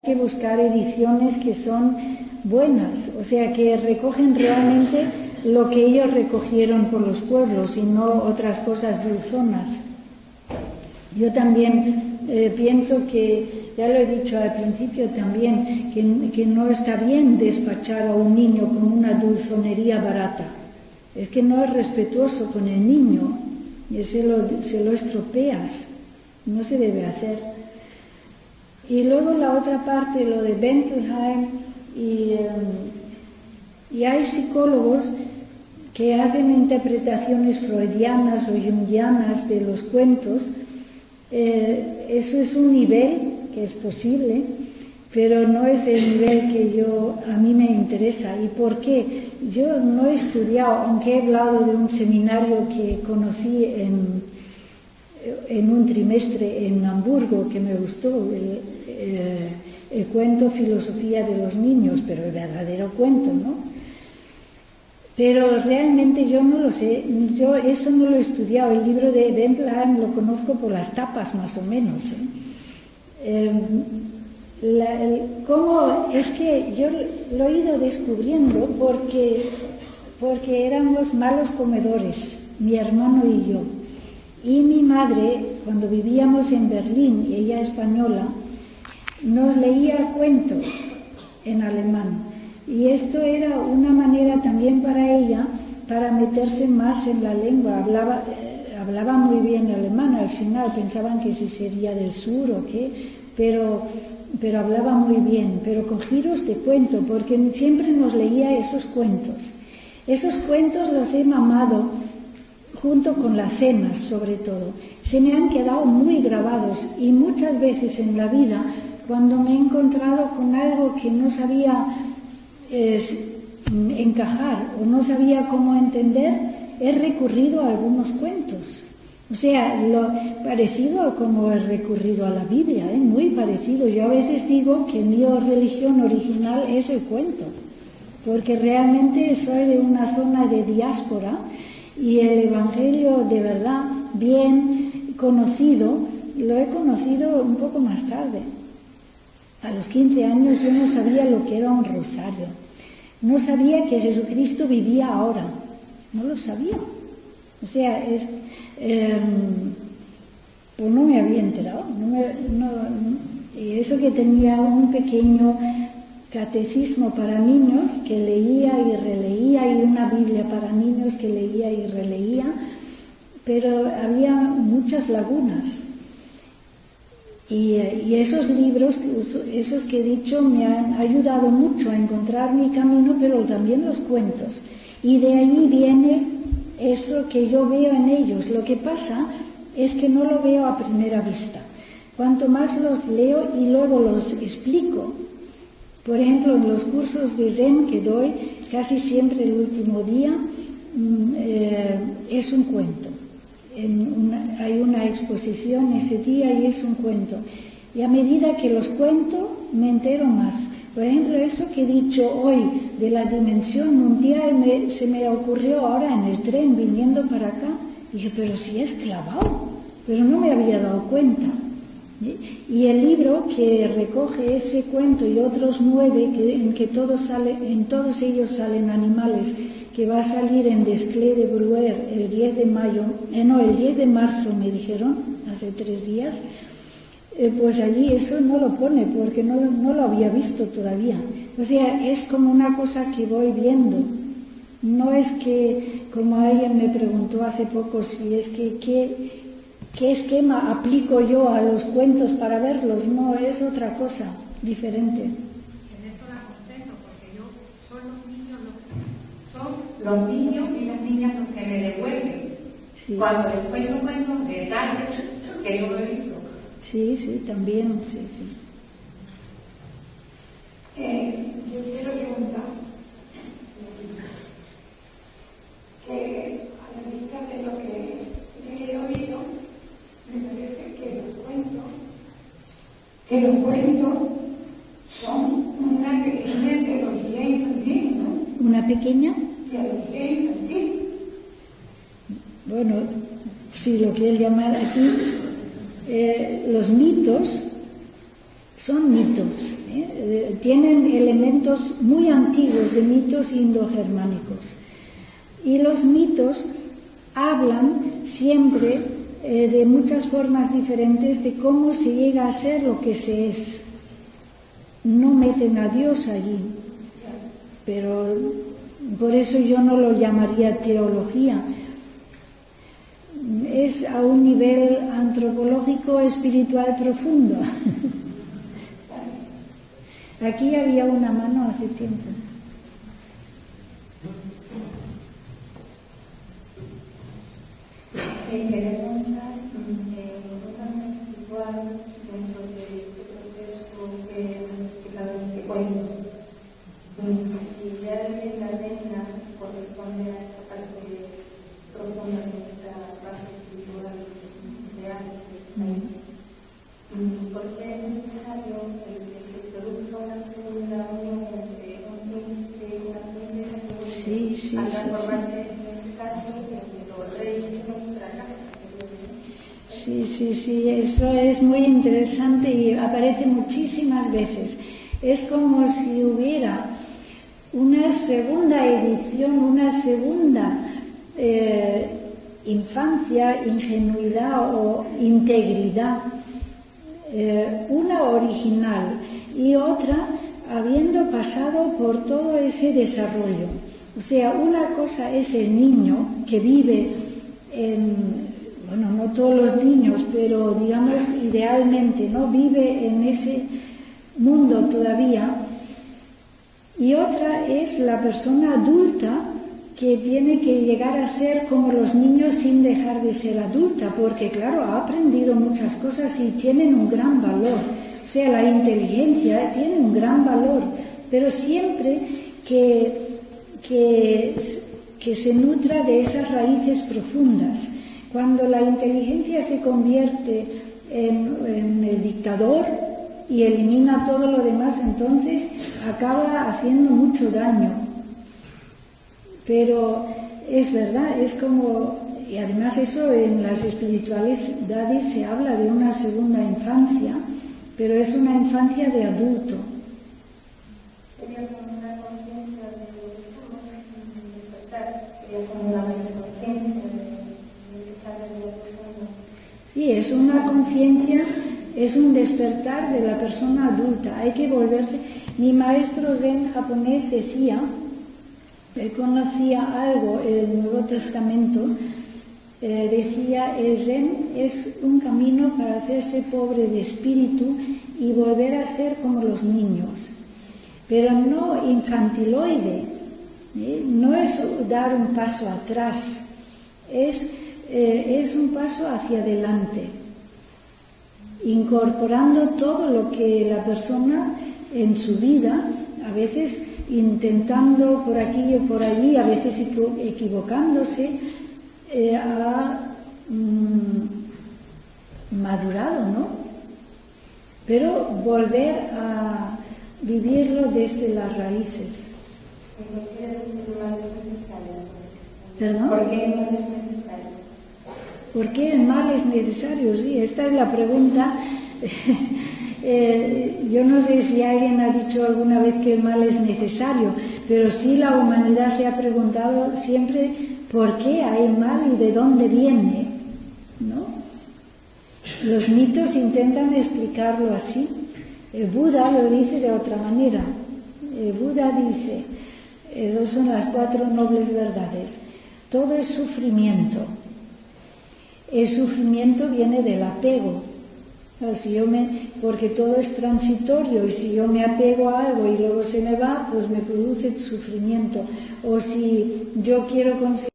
que buscar ediciones que son buenas, o sea, que recogen realmente lo que ellos recogieron por los pueblos y no otras cosas dulzonas. Yo también pienso que, ya lo he dicho al principio también, que no está bien despachar a un niño con una dulzonería barata. Es que no es respetuoso con el niño y se lo estropeas. No se debe hacer. Y luego la otra parte, lo de Bentelheim, y hay psicólogos que hacen interpretaciones freudianas o jungianas de los cuentos. Eso es un nivel que es posible, pero no es el nivel que a mí me interesa. ¿Y por qué? Yo no he estudiado, aunque he hablado de un seminario que conocí en un trimestre en Hamburgo, que me gustó, el cuento Filosofía de los Niños, pero el verdadero cuento, ¿no? Pero realmente yo no lo sé, yo eso no lo he estudiado. El libro de Bentelheim lo conozco por las tapas, más o menos. ¿Cómo? Es que yo lo he ido descubriendo porque éramos malos comedores, mi hermano y yo. Y mi madre, cuando vivíamos en Berlín, y ella española, nos leía cuentos en alemán. Y esto era una manera también para ella, para meterse más en la lengua. Hablaba muy bien alemán, al final pensaban que si sería del sur o qué, pero hablaba muy bien, pero con giros de cuento, porque siempre nos leía esos cuentos. Esos cuentos los he mamado junto con las cenas, sobre todo. Se me han quedado muy grabados y muchas veces en la vida, cuando me he encontrado con algo que no sabía encajar o no sabía cómo entender, he recurrido a algunos cuentos. O sea, parecido a como he recurrido a la Biblia, muy parecido. Yo a veces digo que mi religión original es el cuento, porque realmente soy de una zona de diáspora y el Evangelio de verdad bien conocido, lo he conocido un poco más tarde. A los 15 años yo no sabía lo que era un rosario. No sabía que Jesucristo vivía ahora. No lo sabía. O sea, pues no me había enterado. Y eso que tenía un pequeño catecismo para niños que leía y releía, y una Biblia para niños que leía y releía, pero había muchas lagunas. Y esos libros, esos que he dicho, me han ayudado mucho a encontrar mi camino, pero también los cuentos. Y de ahí viene eso que yo veo en ellos. Lo que pasa es que no lo veo a primera vista. Cuanto más los leo y luego los explico. Por ejemplo, en los cursos de Zen que doy, casi siempre el último día es un cuento. Hay una exposición ese día y es un cuento. Y a medida que los cuento, me entero más. Por ejemplo, eso que he dicho hoy de la dimensión mundial, se me ocurrió ahora en el tren viniendo para acá. Dije, pero si es clavado, pero no me había dado cuenta. Y el libro que recoge ese cuento y otros 9, en todos ellos salen animales, que va a salir en Desclés de Brouwer el 10 de marzo me dijeron, hace 3 días, pues allí eso no lo pone, porque no lo había visto todavía. O sea, es como una cosa que voy viendo. No es que, como alguien me preguntó hace poco, si es que ¿qué esquema aplico yo a los cuentos para verlos? No, es otra cosa, diferente. En eso la contento, porque los niños y las niñas los que me devuelven. Sí. Cuando les cuento detalles que yo no he visto. Sí, también, sí. Yo quiero preguntar que a la vista de lo que he oído, me parece que los cuentos son una pequeña teología infantil, ¿no? ¿Una pequeña? Teología infantil. Bueno, si lo quieres llamar así, los mitos son mitos, Tienen elementos muy antiguos de mitos indogermánicos. Y los mitos hablan siempre de muchas formas diferentes de cómo se llega a ser lo que se es. No meten a Dios allí, pero por eso yo no lo llamaría teología. Es a un nivel antropológico espiritual profundo. Aquí había una mano hace tiempo. Sí, quería preguntar, un espiritual dentro de este proceso que cuento, si ya de la vena corresponde a esta parte profunda de nuestra base espiritual real, ¿por qué es necesario que se produzca una segunda unión entre un príncipe y una princesa que a transformarse en ese caso en los reyes de nuestra casa? Sí, eso es muy interesante y aparece muchísimas veces. Es como si hubiera una segunda edición, una segunda infancia, ingenuidad o integridad, una original y otra habiendo pasado por todo ese desarrollo. O sea, una cosa es el niño que vive no todos los niños, pero digamos idealmente, ¿no? Vive en ese mundo todavía. Y otra es la persona adulta que tiene que llegar a ser como los niños sin dejar de ser adulta, porque claro, ha aprendido muchas cosas y tienen un gran valor. O sea, la inteligencia tiene un gran valor, pero siempre que se nutra de esas raíces profundas. Cuando la inteligencia se convierte en el dictador y elimina todo lo demás, entonces acaba haciendo mucho daño. Pero es verdad, es como, y además eso en las espiritualidades se habla de una segunda infancia, pero es una infancia de adulto. Sería como una conciencia de lo que somos, despertar, sería como la conciencia de saber de lo que somos. Sí, es una conciencia, es un despertar de la persona adulta. Hay que volverse. Mi maestro zen japonés decía, él conocía algo, el Nuevo Testamento, decía, el zen es un camino para hacerse pobre de espíritu y volver a ser como los niños, pero no infantiloide, no es dar un paso atrás, es un paso hacia adelante, incorporando todo lo que la persona en su vida, a veces intentando por aquí o por allí, a veces equivocándose, ha madurado, ¿no? Pero volver a vivirlo desde las raíces. ¿Perdón? ¿Por qué el mal es necesario? ¿Por qué el mal es necesario? Sí, esta es la pregunta. Yo no sé si alguien ha dicho alguna vez que el mal es necesario, pero sí la humanidad se ha preguntado siempre por qué hay mal y de dónde viene, ¿no? Los mitos intentan explicarlo así. El Buda lo dice de otra manera. El Buda dice, esas son las 4 nobles verdades. Todo es sufrimiento. El sufrimiento viene del apego. Porque todo es transitorio y si yo me apego a algo y luego se me va, pues me produce sufrimiento. O si yo quiero conseguir